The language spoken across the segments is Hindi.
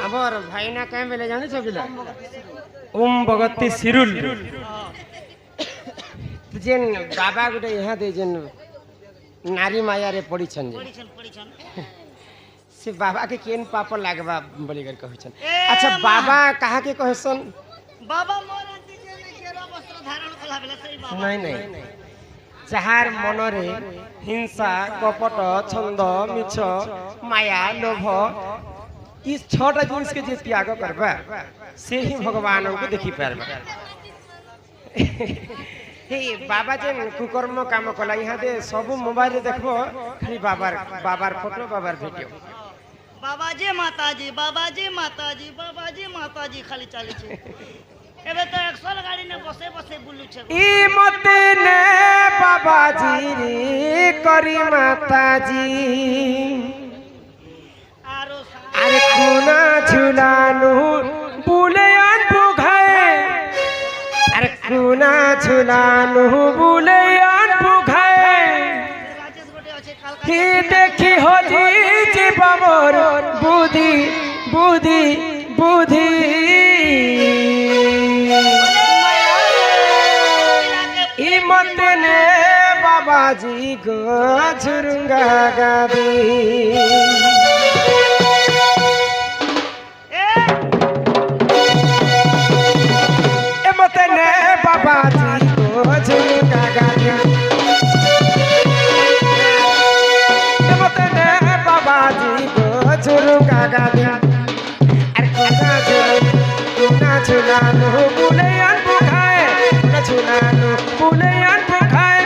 हमर भाई ना कहे बेले जाने छ बिला ओम भगती सिरुल जेन बाबा गुटे यहाँ दे जेन नारी माया रे पड़ी छन से बाबा के केन पाप लागबा बोली कर कहछन। अच्छा बाबा कहा के कहसन बाबा मोर अंति जे केरा वस्त्र धारण कला बेला सही बाबा नहीं नहीं जहार मनरे हिंसा कपट छंद मिछ माया लोभ इस छटा जिनिस के जे त्याग करबा से ही भगवान को देखि पारबा। हे बाबा जेन कुकर्म काम कला यहाँ दे सब मोबाइल रे देखबो खाली बाबार फोटो बाबार वीडियो बाबाजी माताजी बाबाजी माताजी बाबाजी माताजी खाली चाली छे। एबे तो 100 गाड़ी ने बसे बसे बुलु छे ई मते ने बाबाजी रे करी माताजी आरो अरे कुना झुलानु बुलेयान बुघाए अरे कुना झुलानु बुलेयान बुघाए राजेश गोटे अछि कलकत्ता ही देखी हो जी जीवमोर बुद्धि बुद्धि बुद्धि ई मत ने बाबाजी गो झुरुंगा गादी ए मत ने बाबाजी गो झुरुंगा गादी ए मत ने बाबाजी गो झुरुंगा गादी अरे कुना झुलानु बुलेयान बुघाए कुना झुलानु बुलेयान बुघाए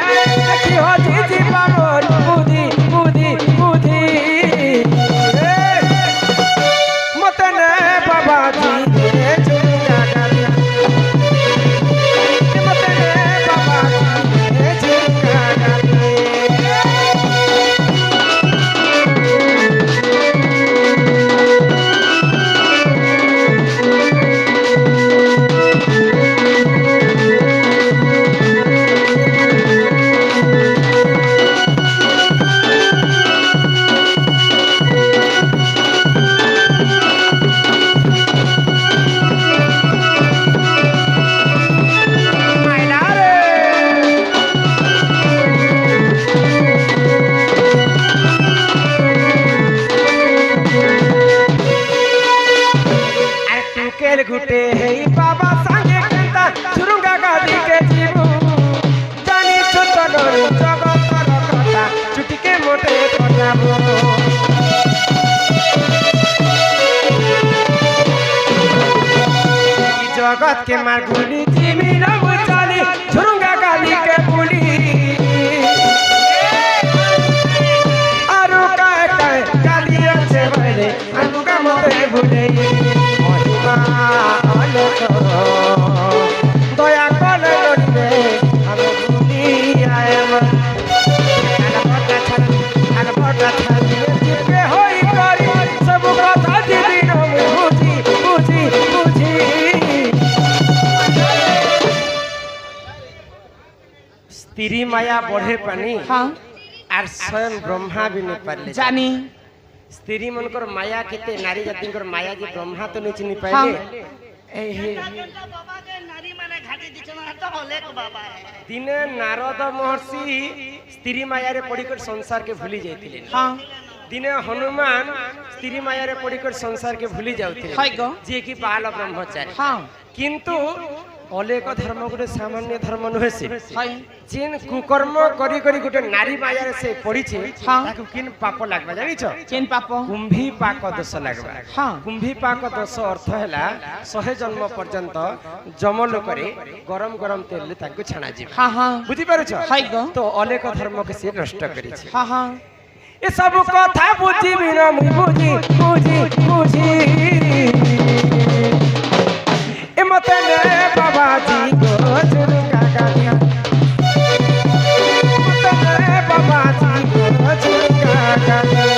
देखी हो जी जीवा मोर बुद्धि बुद्धि बुद्धि मत ने बाबाजी के झुरुंगा गादी मत ने बाबाजी के झुरुंगा गादी घुटे हे बाबा संगे केंता झुरुंगा गादी के जीवू जानी छोट डोरी जगत रखता चुटी के मोटे कटाबो जगत के मारगुली जीवी न बुचाली झुरुंगा गादी के बुली आरु काय काय गादी अच्छे भले अनुगा मोटे भूले दया कर लड़ने हम भूली आए होई करी सब कथा दीदी बुझी बुझी बुझी स्त्री माया बढ़े पानी हाँ आर स्वयं ब्रह्मा भी नहीं पारले जानी स्त्री मनकर माया केते नारी जातिंकर माया जे ब्रह्मा तो नहीं चिनी पाइले ए हे बाबा के नारी माने घाटी दिचना तो होले को बाबा दिने नारद महर्षि स्त्री माया रे पड़ी कर संसार के भूली जाइतिले हाँ दिने हनुमान स्त्री माया रे पड़ी कर संसार के भूली जाउतिले हाय गो जे की बाल ब्रह्मचारी हाँ किंतु अनेक धर्म गोटे सामान्य धर्म नुहे से हाय जेन कुकर्म करी करी गोटे नारी माया रे से पड़ी छे हाँ। ताकू किन पाप लागबा जानि छ चेन पाप कुंभी पाक दोष लागबा हाँ कुंभी पाक दोष अर्थ हैला 100 जन्म पर्यंत जमल करे गरम गरम तेल ले ताकू छाना जी हाँ हाँ बुझी पारु छ हाय गो तो अनेक धर्म के से नष्ट करी छे हाँ हाँ ए सब कथा बुझी बिना मुई बुझी बुझी बुझी ए मत ने बाबाजी को झुरुंगा गादी मत ने बाबाजी को झुरुंगा गादी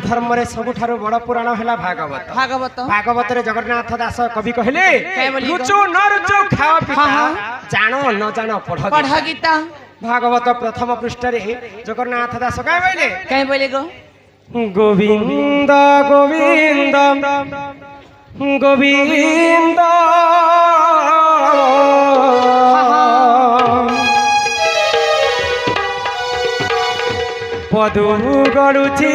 ଧର୍ମରେ ସବୁଠାରୁ ବଡ଼ ପୁରାଣ ହେଲା ଭାଗବତ। ଭାଗବତ ଭାଗବତରେ ଜଗନ୍ନାଥ ଦାସ କବି କହିଲେ କାଇଁ ବୋଲି ରୁଚୁ ନ ରୁଚୁ ଖାଅ ପିତା ହଁ। ଜାଣ ନ ଜାଣ ପଢ ପଢ ଗୀତା। ଗୀତା ଭାଗବତ ପ୍ରଥମ ପୃଷ୍ଠାରେ ଜଗନ୍ନାଥ ଦାସ କାଇଁ କହିଲେ କାଇଁ ବୋଇଲେ ଗো গোবিন্দ গোবিন্দ গোবিন্দ পদু গড়ুছি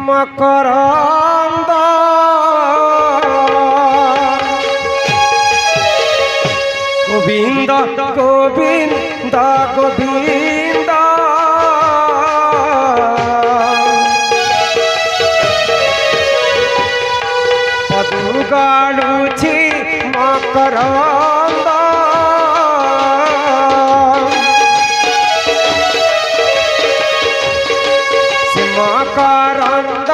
মকরন্দ গোবিন্দ গোবিন্দ গোবিন্দ পদু গড়ুছি মকরন্দ সে মকরন্দ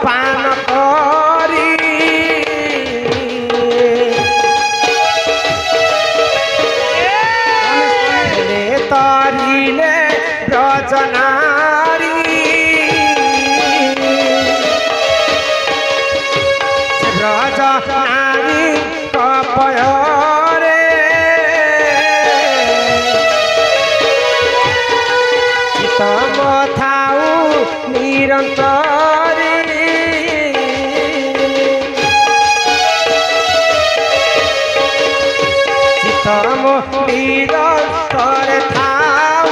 পান করি তারিলে ব্রজনারী ব্রজনারী কপয়রে চিতম থাউ নিরন্তরী চিতম নিরন্তরে থাউ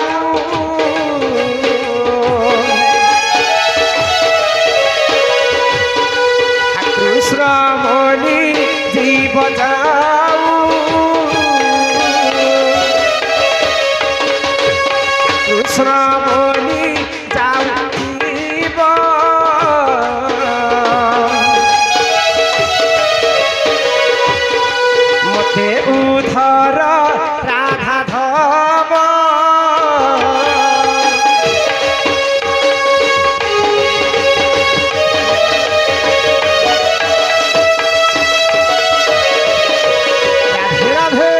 কৃষ্ণ মনি জীব যাও কৃষ্ণ মনি যাও জীব মতে উধর রাধা ধব রাধে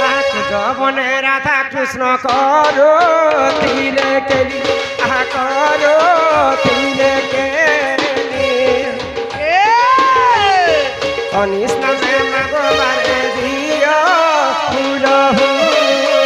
রাধে জবনে রাধা কৃষ্ণ করো তিলে কেলি আহা করো তিলে কেলি অনিষ্ণ প্রেম গোবারে দিও ফুল হুলে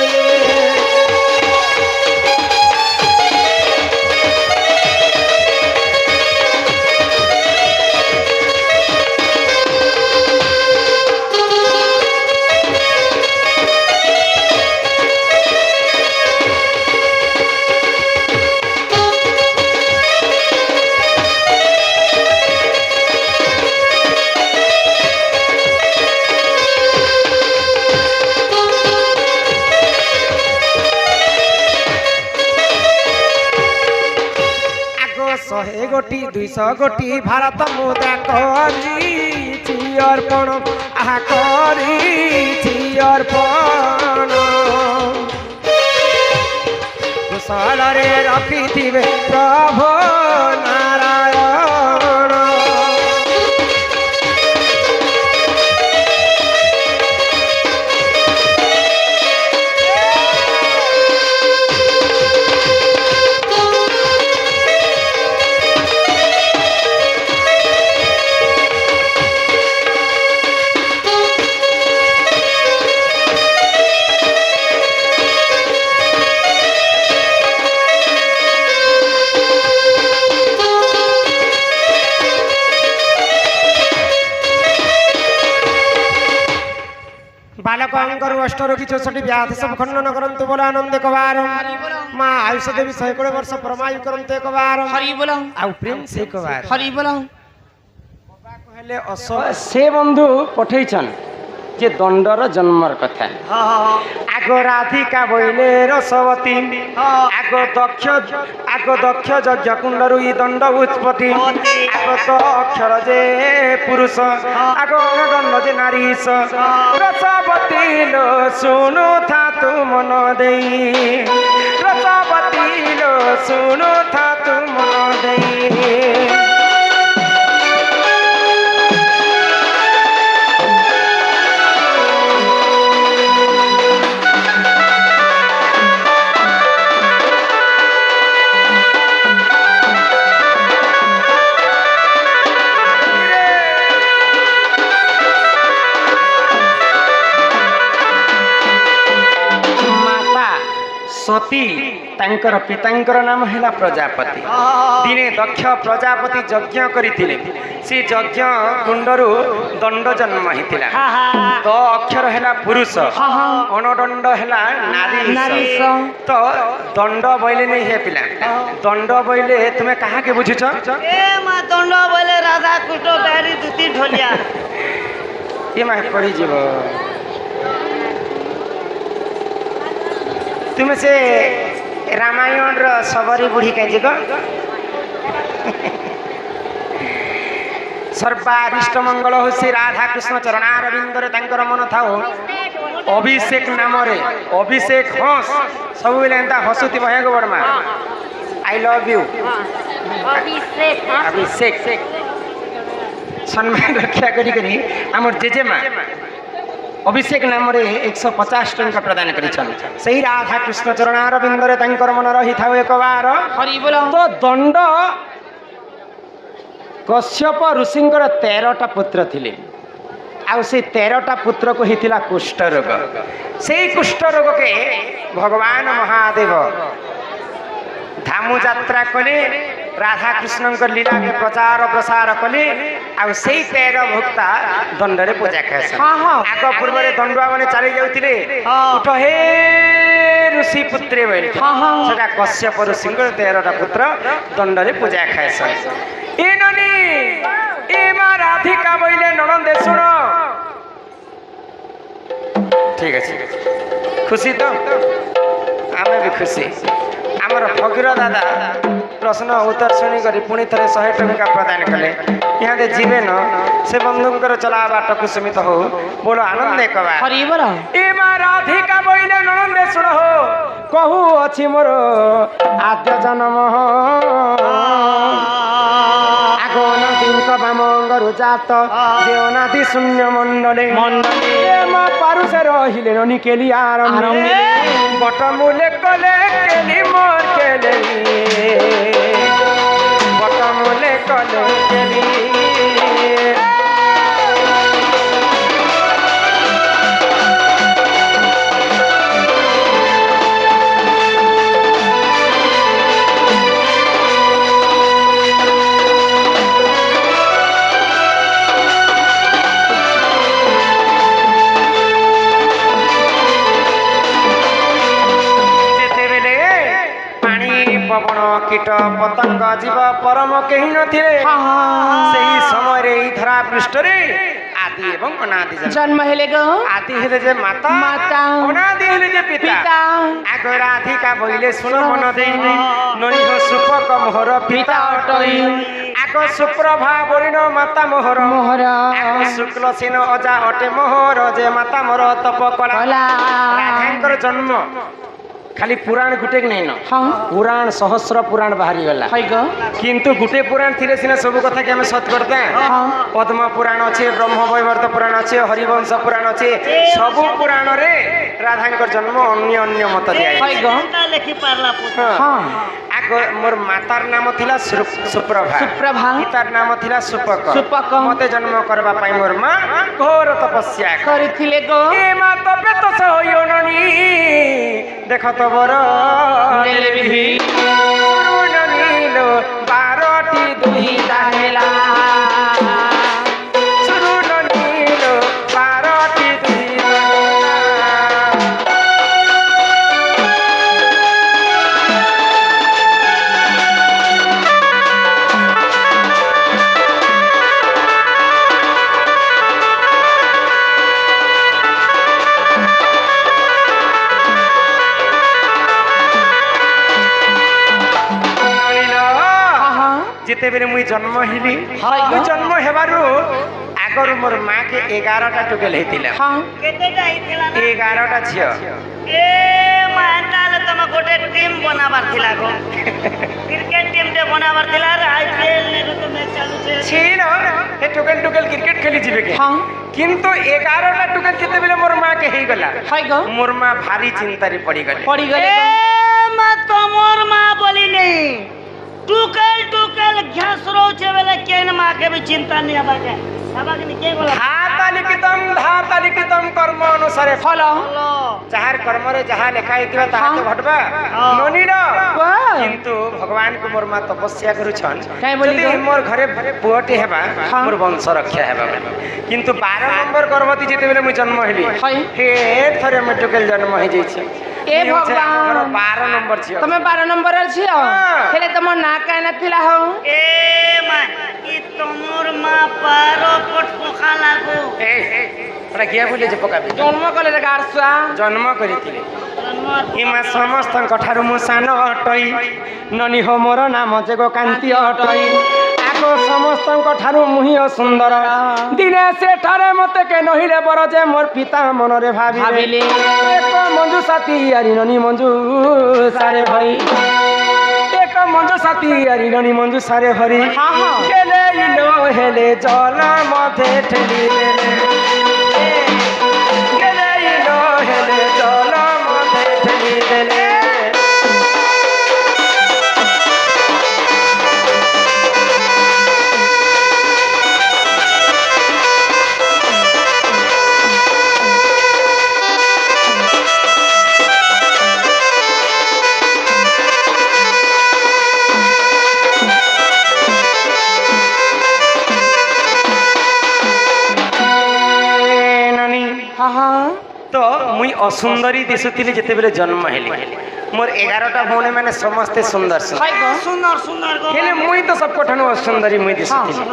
শহে গোটি 200 গোটি ভারত মুদ্রা করিছি অর্পণ আহা করিছি অর্পণ কুশলরে রখিথিবে প্রভু নারায়ণ बालकांकर अष्टरोगी 64 व्याधि सब खंडन करंतु बोला आनंद कबार मां आयुष देवी 100 वर्ष परमायु करंतु एक बार हरि बोलो आ प्रेम से कबार हरि बोलो बाबा कहले अस से बंधु पठैछन जे दंडर जन्मर कथा आगो राधिका बोइले रसवती आगो दक्ष यज्ञ कुंडरु ई दंड उत्पत्ति आगो तो अक्षर जे পুরুষ আগ অনদণ্ড যে নারীশ রসবতী লো শুনু থাতু মন দেই রসবতী লো শুনু থাতু মন দেই सती तांकर पितांकर नाम है प्रजापति दिने दक्ष प्रजापति यज्ञ करथिले से यज्ञ कुंडरू दंड जन्म हितिला तो अक्षर है पुरुष अनदंड है नारी तो दंड बोले नहीं है पिला दंड बोले तुम्हें कहा के बुझुछ ए मा दंड बोले राधा कृष्ण गाड़ी दुती ढोलिया ये मा पड़ी जीव तुम्हें से रामायण रो सबरी बुढ़ी कहीं गो सर्वारिष्ट मंगल हो श्री राधा कृष्ण चरणारविंदरे तांकर मन थाओ अभिषेक नाम रे अभिषेक हंस सब बेले एंता हसुती भय गो बड़मा आई लव यू अभिषेक सम्मान रक्षा करी हमर जेजेमा अभिषेक नाम रे 150 टंका प्रदान करिछन सही राधा कृष्ण चरणारविंदरे तांकर मन रही थाओ एक बार हरि बोल तो दंड कश्यप ऋषिंकर 13टा पुत्र थिले आ से 13टा पुत्र को हितिला कुष्ठ रोग से कुष्ठ रोग के भगवान महादेव धामु यात्रा कले राधा कृष्ण लीला के प्रचार प्रसार कले आ से 13 भक्ता दंडरे पूजा खाए आग पूर्व दंडुआ मैंने चली जाते उठ हे ऋषि पुत्रे बोल सेटा कश्यप ऋषि 13टा पुत्र दंडरे पूजा खाए ए ननी ए मां राधिका बोले ननंदे सुन ठीक है खुशी तो आमे भी खुशी आमर फकीर दादा प्रश्न उत्तर शुणी कर पुणी थे 100 टंका प्रदान कले यहाँ दे जीवे न से बंधुंकर चला बाट कुसुमित हो बोलो आनंद एक बार ए मां राधिका बोले ननंदे सुन हो कहू अछि मोर आद्य जन्म आगो नदीक बामंगर जात जे अनादि शून्य मंडले मां पारुसे रहिले ननी केली आरंभ बटमूले कले केली मोर केली बटमूले कले केली पवन कीट पतंग जीव परम कहीं नथिले सही समय धरा पृष्ठ रे आदि एवं अनादि जन्म हेले गो आदि हेले जे माता माता अनादि हेले जे पिता आग राधिका बोले सुन मन देई ननी हो सुपक मोहर पिता अटई आग सुप्रभा बोलिन माता मोहर आग शुक्ल सेन अजा अटे मोहर जे माता मोर तप कला राधांकर जन्म खाली पुराण गुटे नहीं न पुराण सहस्र पुराण बाहरी गला किंतु गुटे पुराण थिले सिना सब कथा के हम सत करते पद्म पुराण अच्छे ब्रह्म वैवर्त पुराण अच्छे हरिवंश पुराण अच्छे सब पुराण रे राधांकर जन्म अन्य अन्य मत दिया लेखि पारला आग मोर मातार नाम थिला सुप्रभा पितार नाम थिला सुपक मते जन्म करबा पाई मोर मां घोर तपस्या करिथिले गो ए मां तबे तो सयो ननी देख तो बर नीलो 12टी दुहिता हेला नीलो 12टी दुहिता जिते बेले मुई जन्म हेली मुई जन्म हेबारु ଆଗରୁ ମୋର ମା କେ 11ଟା ଟୁକେଲ ହେଇଥିଲା। ହଁ କେତେଟା ହେଇଥିଲା ନା 11ଟା ଝିଅ। ଏ ମା ତାହେଲେ ତମେ ଗୋଟେ ଟିମ୍ ବନାବାର ଥିଲା ଗো କ୍ରିକେଟ ଟିମ୍ ଟେ ବନାବାର ଥିଲା ରେ ଆଇପିଏଲ ନେ ତ ମ୍ୟାଚ ଚାଲୁଛେ ছিল ଏ ଟୁକେଲ ଟୁକେଲ କ୍রিকেট খেলি ଯିবে কে ହଁ কিন্তু 11টা টুকেল যেতেবেলে মোর মা কে ହେଇଗଲା হয় গো মোর মা ভারি চিন্তারে পড়িগলে। পড়িগলে এ মা তোমার মা বলি নেই টুকেল টুকেল ঘাস রোছে বেলে কেন মা কে भी চিন্তা नहीं আবাকে আবাকে নি কে বলা ধাতা লিখিতম কর্ম অনুসারে ফল হলো যাহার কর্মরে যাহা লেখা হইতিবা তাহা তো ঘটবা হ্যাঁ। ননির বাহ। কিন্তু ভগবান কো মোর মা তপস্যা করুছন কাই বলি যদি গো? মোর ঘরে পুଅটি হেবা হ্যাঁ। মোর বংশ রক্ষা হেবা বলি। কিন্তু 12 নম্বর গর্ভবতী যেতেবেলে মুই জন্ম হেলি হয়। হে থরে মে টুকেল জন্ম হই যাইছে। এ ভগবান। 12 নম্বর ঝিও তুমি 12 নম্বর ঝিও হ্যাঁ। হেলে তোমার না কাই না থিলা হো এ মা ই তোমার মা পারো পট পোখা লাগো এই ওটা গিয়া বলি যে পকাবি জন্ম কলে রে গারসা জন্ম করিଥିଲେ জন্ম ইমা ସମସ୍ତଙ୍କ ଠାରୁ ମୁଁ ସାନ ଅଟଇ ନନି ହୋ ମୋର ନାମ ଯେ ଗୋ କାନ୍ତି ଅଟଇ ଆଗ ସମସ୍ତଙ୍କ ଠାରୁ ମୁହିଁ ସୁନ୍ଦର ଦିନେ ସେଠାରେ ମତେ କେ ନହିଲେ ବର ଯେ ମୋର ପିତା ମନରେ ଭାବିଲେ ଭାବିଲେ। ଏକ ମଞ୍ଜୁ ସାଥୀ ଆରି ନନି ମଞ୍ଜୁ ସାରେ ଭଇ ଏକ ମଞ୍ଜୁ ସାଥୀ ଆରି ନନି ମଞ୍ଜୁ ସାରେ ଭରି ହଁ ହଁ କେଲେ ଇଲୋ ହେଲେ ଜଲ ମତେ ଠେଲି ଦେଲେ କେଲେ ଇଲୋ ହେଲେ ଜଲ ମତେ ଠେଲି ଦେଲେ। ହଁ ହଁ তো মুই অসুন্দরী দিশুଥିଲି যেতেবেলে জন্ম হেলি মোর 11টা ভৌণী মানে সমস্তে সুন্দর সুন্দর হয় গো সুন্দর সুন্দর গো হেলে মুই তো সবকঠানু অসুন্দরী মুই দিশুଥିଲି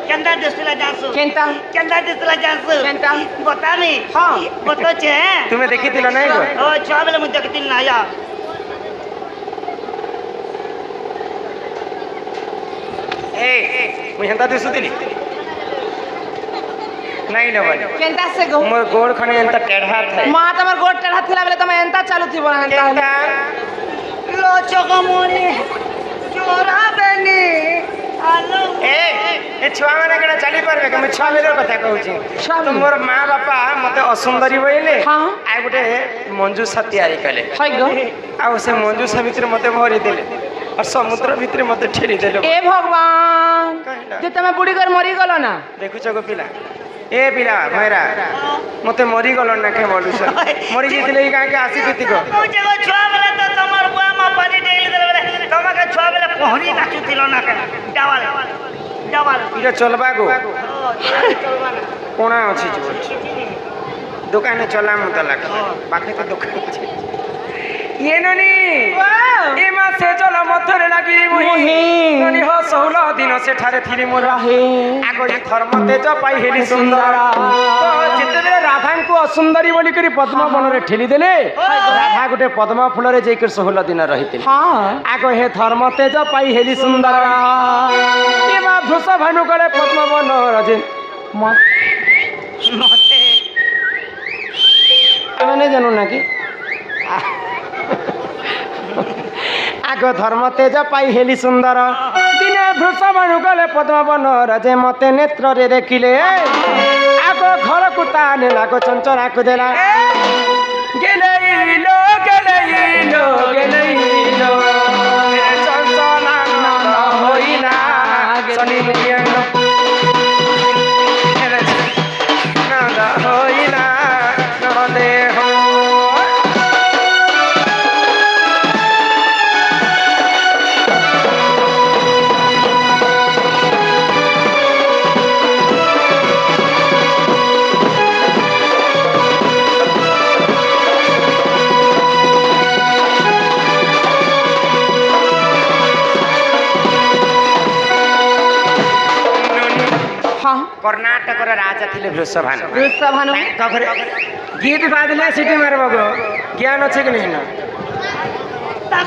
কেন্দা দেশলা যাসু কেনতা কেন্দা দেশলা যাসু কেনতা बतानी হ্যাঁ বতছে তুমি দেখিছিল নাই গো ও ছুয়া বেলে মুই দেখিতিল না আয়া এই মুই হেন্তা দিশুଥିଲି নাই না ভাই কেনতা সে গো মোর গোড় খনে এন্তা টেঢ়া থাই মা তোমার গোট টেড়া থিলা বেলে তুমি এন্তা চালু থিব না এন্তা কেনতা লোচক মনে চোরা বেনি আলো এ এ ছুয়া মানে কেন চালি পারবে আমি ছুয়া বেলের কথা কହୁছি ছুয়া তো বেলে। মোর মা বাপা মতে অসুন্দরী বইলে হ্যাঁ। আই গোটে মঞ্জুসা তৈয়ারি কলে হয় গো ଆଉ ସେ ମଞ୍ଜୁସା ଭିତରେ ମତେ ଭରି ଦେଲେ ଆଉ ସମୁଦ୍ର ଭିତରେ ମତେ ଠେଲି ଦେଲେ। এ ভগবান যে তুমি বুড়ি করে মরি গল না ଦେଖୁଛ ଗୋ ପିଲା ଏ ପିଲା ଭୈରା ମତେ ମରିଗଲ ନା କେ ବଲୁଛ ମରି ଯାଇଥିଲେ ଏଇ ଗାଁକେ ଆସିଥିତି ଗୋ কইছে গো ছুয়া বেলে তো তোমার বুয়া মা পানি ডেইলি দেলে বেলে তোমাকে ছুয়া বেলে পহরি নাচুতিল না কেন যাওয়ালে যাওয়ালে এটা চলবা গো ও চলবা না কোଣା ଅଛି ଯିବ ଦୋକାନେ ଚଲା ମତେ ଲାଗ ପାଖେ ତ ଦୋକାନ ଅଛି ଇଏ ନନି ଏ ମାସେ ଜଳ ମଧ୍ୟରେ ଲାଗି ମୁହିଁ ନନି ହୋ 16 ଦିନ ସେଠାରେ ଥିଲି ମୋର ରହେ ଆଗ ଏ ଧର୍ମ ତେଜ ପାଇ ହେଲି ସୁନ୍ଦର ତ ଯେତେବେଳେ ରାଧାଙ୍କୁ ଅସୁନ୍ଦରୀ ବୋଲିକରି ପଦ୍ମ ବନରେ ଠେଲି ଦେଲେ ରାଧା ଗୋଟେ ପଦ୍ମ ଫୁଲରେ ଯାଇକରି 16 ଦିନ ରହିଥିଲେ হ্যাঁ ଆଗ ହେ ଧର୍ମ ତେଜ ପାଇ ହେଲି ସୁନ୍ଦର ଏ ମା ଭୃଷ ଭାନୁ କଲେ ପଦ୍ମ ବନ ରଜେ মতে ଆମେ ନାଇଁ ଜାଣୁ ନା କି আগ ধর্ম তেজ পাই হেলি সুন্দর দিনে ভৃষ ভানু কলে পদ্ম বন রজে মতে নেত্রে দেখিলে আগ ঘরকু তা নেলা গো চঞ্চরাকু দেলা গেলেইলো গেলেইলো গেলেইলো চঞ্চলা নন্দ হইলা শনি নন্দ হইলা নন্দে হো হ্যাঁ কর্ণাটকর রাজা ଥିଲେ বৃষভানু বৃষভানু ତାଙ୍କ ଘରେ ଗୀତ ବାଜିଲେ ସିଟି ମାରବ ଗো ଜ୍ଞାନ ଅଛି କି ନାହିଁ ନା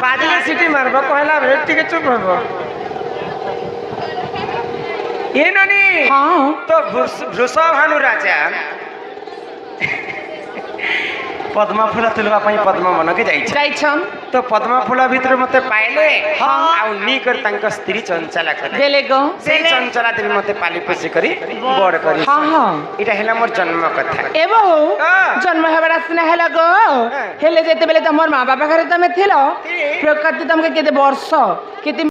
ବାଜିଲେ ସିଟି ମାରବ କହିଲା ବେଳେ ଟିକେ ଚୁପ ହବ ଏ ନନି ହଁ ତ ବୃଷଭାନୁ ରାଜା ପଦ୍ମ ଫୁଲ ତୁଲବା ପାଇଁ ପଦ୍ମ ବନକେ ଯାଇଛି ଯାଇଛନ୍ ତ ପଦ୍ମ ଫୁଲ ଭିତରେ ମତେ ପାଇଲେ ହଁ। ଆଉ ନି କରି ତାଙ୍କ ସ୍ତ୍ରୀ ଚଞ୍ଚଲା କଲେ ଦେଲେ ଗ ସେଇ ଚଞ୍ଚଲା ଦେବୀ ମତେ ପାଲି ପୋଷି କରି ବଡ କରି ହଁ ହଁ ଏଇଟା ହେଲା ମୋର ଜନ୍ମ କଥା ଏ ବୋହୁ ହଁ। ଜନ୍ମ ହେବାର ସିନା ହେଲା ଗ ହେଲେ ଯେତେବେଳେ ତମର ମା ବାପା ଘରେ ତମେ ଥିଲ ପ୍ରକୃତି ତମକୁ କେତେ ବର୍ଷ କେତେ